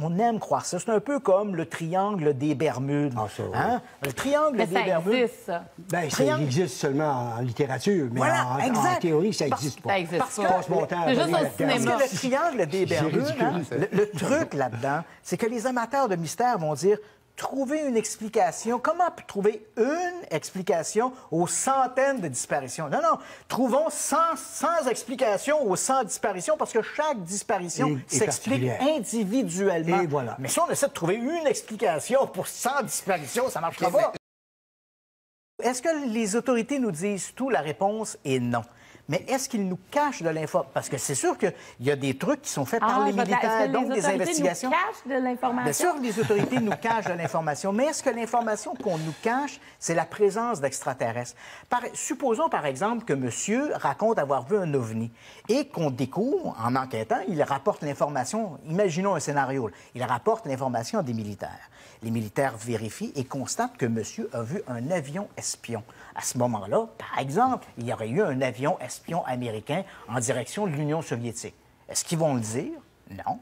on aime croire ça. C'est un peu comme le triangle des Bermudes. Ah, ça, oui. Hein? Le triangle Mais des ça Bermudes... existe, ça. Bien, ça existe seulement en littérature, mais Voilà, en théorie, ça n'existe pas. Ça existe Parce pas. que- C'est juste au Parce cinéma. que le triangle des Bermudes, ridicule, hein, ça. le truc là-dedans, c'est que les amateurs de mystère vont dire trouver une explication. Comment trouver une explication aux centaines de disparitions? Non, non. Trouvons 100 explications aux 100 disparitions parce que chaque disparition Est s'explique particulière. individuellement. Et voilà. Mais si on essaie de trouver une explication pour 100 disparitions, ça ne marchera pas. Est-ce que les autorités nous disent tout? La réponse est non. Mais est-ce qu'ils nous cachent de l'information? Parce que c'est sûr qu'il y a des trucs qui sont faits par les militaires, donc des investigations. Nous cachent de l'information? Bien sûr, les autorités nous cachent de l'information, mais est-ce que l'information qu'on nous cache, c'est la présence d'extraterrestres? Supposons, par exemple, que monsieur raconte avoir vu un ovni et qu'on découvre, en enquêtant, il rapporte l'information, imaginons un scénario, il rapporte l'information à des militaires. Les militaires vérifient et constatent que monsieur a vu un avion espion. À ce moment-là, par exemple, il y aurait eu un avion espion américain en direction de l'Union soviétique. Est-ce qu'ils vont le dire? Non.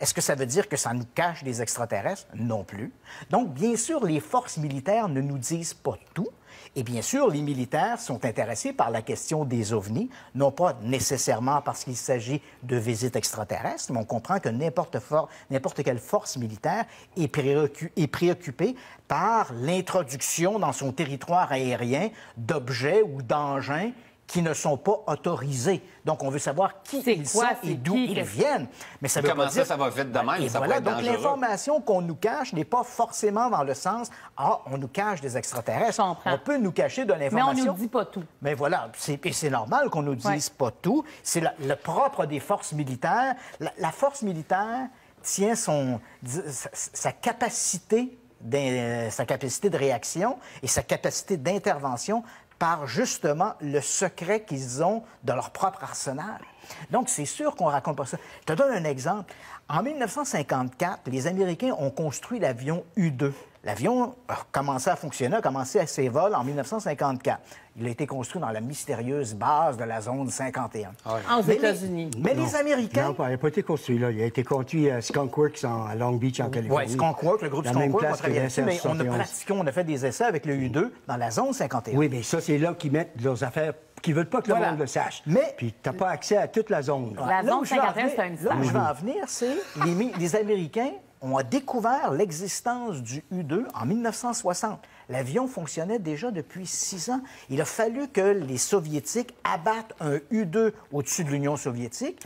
Est-ce que ça veut dire que ça nous cache des extraterrestres? Non plus. Donc, bien sûr, les forces militaires ne nous disent pas tout. Et bien sûr, les militaires sont intéressés par la question des ovnis, non pas nécessairement parce qu'il s'agit de visites extraterrestres, mais on comprend que n'importe quelle force militaire est préoccupée par l'introduction dans son territoire aérien d'objets ou d'engins qui ne sont pas autorisés. Donc, on veut savoir qui ils sont et d'où ils viennent. Mais ça veut Comment pas dire... ça va vite de même? Et Ça voilà, peut être donc dangereux. l'information qu'on nous cache n'est pas forcément dans le sens « Ah, on nous cache des extraterrestres. » Je comprends. On peut nous cacher de Mais l'information. on nous dit pas tout. Mais voilà, c'est normal qu'on nous dise pas tout. C'est le propre des forces militaires. La force militaire tient sa capacité de réaction et sa capacité d'intervention par justement le secret qu'ils ont de leur propre arsenal. Donc, c'est sûr qu'on ne raconte pas ça. Je te donne un exemple. En 1954, les Américains ont construit l'avion U-2. L'avion a commencé à fonctionner, a commencé à ses vols en 1954. Il a été construit dans la mystérieuse base de la zone 51. Aux États-Unis. Mais les Américains... Non, il n'a pas été construit là. Il a été construit à Skunk Works à Long Beach, en Californie. Oui, Skunk Works, le groupe La Skunk même Works, on place que travaille là-dessus, mais on a l'SR-71. pratiqué, on a fait des essais avec le U-2 dans la zone 51. Oui, mais ça, c'est là qu'ils mettent leurs affaires, qu'ils ne veulent pas que le Voilà. monde le sache. Mais- Puis tu n'as pas accès à toute la zone. La Là zone où je veux en 51, venir- c'est un Là où je mystère. veux en venir, c'est les Américains ont découvert l'existence du U-2 en 1960. L'avion fonctionnait déjà depuis 6 ans. Il a fallu que les Soviétiques abattent un U-2 au-dessus de l'Union soviétique.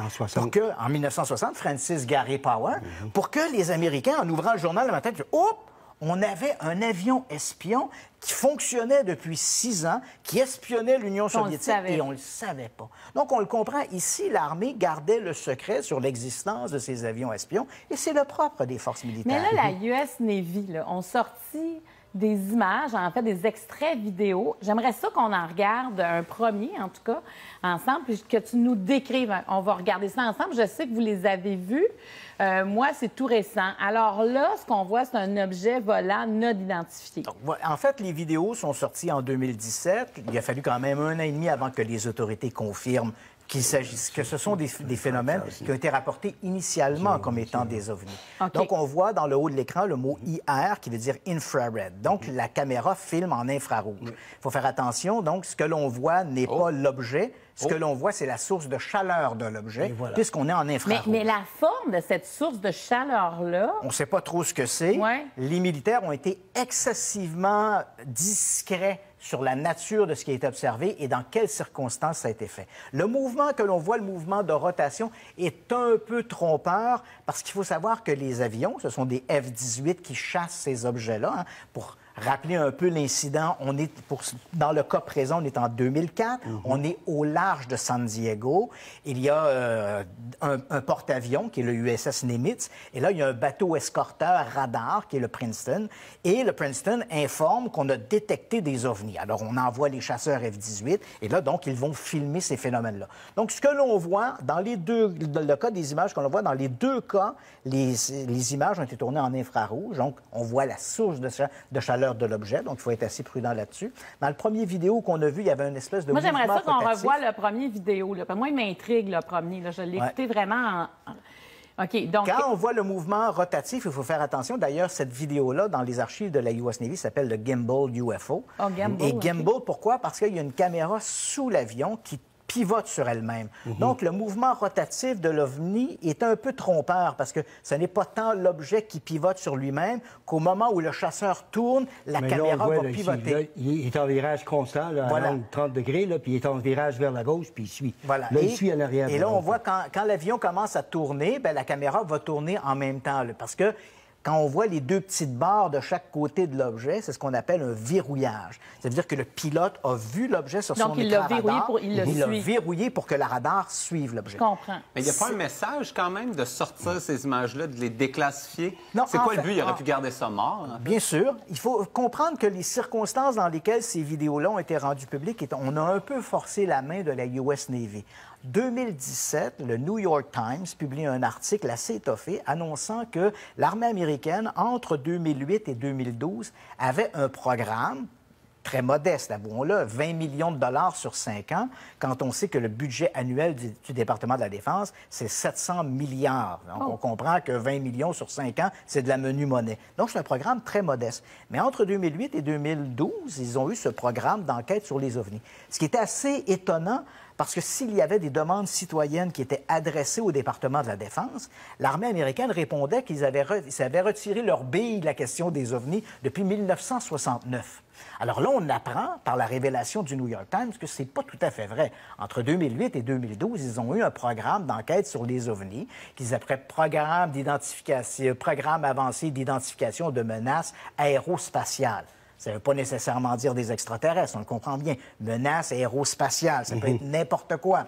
En 1960, Francis Gary Powell, pour que les Américains, en ouvrant le journal le matin, disent « Oups! On avait un avion espion qui fonctionnait depuis 6 ans, qui espionnait l'Union soviétique et on ne le savait pas. » Donc, on le comprend. Ici, l'armée gardait le secret sur l'existence de ces avions espions et c'est le propre des forces militaires. Mais là, la US Navy là, ont sorti des images, en fait, des extraits vidéo. J'aimerais ça qu'on en regarde un premier, en tout cas, ensemble, puis que tu nous décrives. On va regarder ça ensemble. Je sais que vous les avez vus. Moi, c'est tout récent. Alors là, ce qu'on voit, c'est un objet volant non identifié. Donc, en fait, les vidéos sont sorties en 2017. Il a fallu quand même 1 an et demi avant que les autorités confirment que ce sont des phénomènes qui ont été rapportés initialement comme étant des ovnis. OK. Donc, on voit dans le haut de l'écran le mot IR qui veut dire infrared. Donc, la caméra filme en infrarouge. Il faut faire attention. Donc, ce que l'on voit n'est pas l'objet. Ce que l'on voit, c'est la source de chaleur de l'objet, puisqu'on est en infrarouge. Mais la forme de cette source de chaleur-là... On ne sait pas trop ce que c'est. Ouais. Les militaires ont été excessivement discrets sur la nature de ce qui a été observé et dans quelles circonstances ça a été fait. Le mouvement que l'on voit, le mouvement de rotation, est un peu trompeur parce qu'il faut savoir que les avions, ce sont des F-18 qui chassent ces objets-là. Hein, pour rappeler un peu l'incident, dans le cas présent, on est en 2004, on est au large de San Diego. Il y a un porte-avions qui est le USS Nimitz, et là, il y a un bateau escorteur radar qui est le Princeton, et le Princeton informe qu'on a détecté des ovnis. Alors, on envoie les chasseurs F-18, et là, donc, ils vont filmer ces phénomènes-là. Donc, ce que l'on voit, dans le cas des images qu'on voit, dans les deux cas, les images ont été tournées en infrarouge, donc on voit la source de chaleur de l'objet, donc il faut être assez prudent là-dessus. Dans le premier vidéo qu'on a vu, il y avait une espèce de Moi, j'aimerais ça qu'on rotatif. revoie le premier vidéo. Là. Moi, il m'intrigue, le premier. Là. Je l'ai écouté vraiment OK, donc... Quand on voit le mouvement rotatif, il faut faire attention. D'ailleurs, cette vidéo-là, dans les archives de la US Navy, s'appelle le Gimbal UFO. Oh, gimbal, Et gimbal, pourquoi? Parce qu'il y a une caméra sous l'avion qui pivote sur elle-même. Donc, le mouvement rotatif de l'OVNI est un peu trompeur parce que ce n'est pas tant l'objet qui pivote sur lui-même qu'au moment où le chasseur tourne, la Mais là, caméra on voit, va là, ici, pivoter. là, il est en virage constant, là, Voilà. à l'angle 30 degrés, là, puis il est en virage vers la gauche, puis il suit. Voilà. Là, il suit en arrière. Et là, on voit quand l'avion commence à tourner, bien, la caméra va tourner en même temps. Là, parce que quand on voit les deux petites barres de chaque côté de l'objet, c'est ce qu'on appelle un verrouillage. C'est-à-dire que le pilote a vu l'objet sur son Donc, il écran l'a verrouillé radar. pour- il le l'a suit. verrouillé pour que le radar suive l'objet. Je comprends. Mais il n'y a pas un message quand même de sortir ces images-là, de les déclassifier? Non, C'est en quoi fait- le but? Il aurait pu garder ça mort, hein? Bien sûr. Il faut comprendre que les circonstances dans lesquelles ces vidéos-là ont été rendues publiques, on a un peu forcé la main de la US Navy. 2017, le New York Times publie un article assez étoffé annonçant que l'armée américaine, entre 2008 et 2012, avait un programme très modeste, avouons-le, 20 millions de dollars sur 5 ans, quand on sait que le budget annuel du département de la Défense, c'est 700 milliards. Donc, on comprend que 20 millions sur 5 ans, c'est de la menue monnaie. Donc, c'est un programme très modeste. Mais entre 2008 et 2012, ils ont eu ce programme d'enquête sur les ovnis. Ce qui était assez étonnant, parce que s'il y avait des demandes citoyennes qui étaient adressées au département de la Défense, l'armée américaine répondait qu'ils avaient retiré leur bille de la question des ovnis depuis 1969. Alors là, on apprend par la révélation du New York Times que c'est pas tout à fait vrai. Entre 2008 et 2012, ils ont eu un programme d'enquête sur les ovnis qu'ils appelaient programme avancé d'identification de menaces aérospatiales. Ça ne veut pas nécessairement dire des extraterrestres, on le comprend bien. Menace aérospatiale, ça peut être n'importe quoi.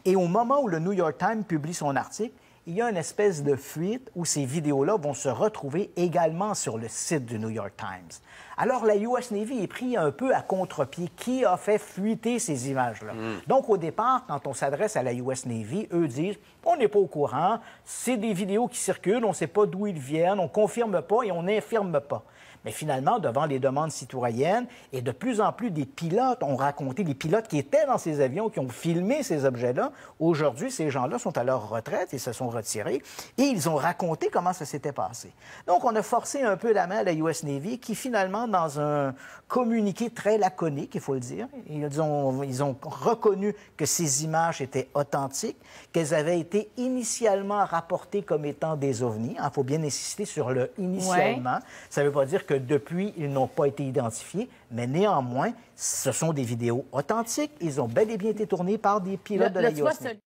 Et au moment où le New York Times publie son article, il y a une espèce de fuite où ces vidéos-là vont se retrouver également sur le site du New York Times. Alors, la US Navy est pris un peu à contre-pied. Qui a fait fuiter ces images-là? Donc, au départ, quand on s'adresse à la US Navy, eux disent « On n'est pas au courant, c'est des vidéos qui circulent, on ne sait pas d'où ils viennent, on ne confirme pas et on n'infirme pas. » Mais finalement, devant les demandes citoyennes, et de plus en plus des pilotes ont raconté, les pilotes qui étaient dans ces avions, qui ont filmé ces objets-là, aujourd'hui, ces gens-là sont à leur retraite, ils se sont retirés, et ils ont raconté comment ça s'était passé. Donc, on a forcé un peu la main à la US Navy, qui finalement, dans un communiqué très laconique, il faut le dire, ils ont reconnu que ces images étaient authentiques, qu'elles avaient été initialement rapportées comme étant des ovnis. Il faut bien insister sur le « initialement ». Ça ne veut pas dire que depuis, ils n'ont pas été identifiés, mais néanmoins, ce sont des vidéos authentiques. Ils ont bel et bien été tournés par des pilotes de la US Navy.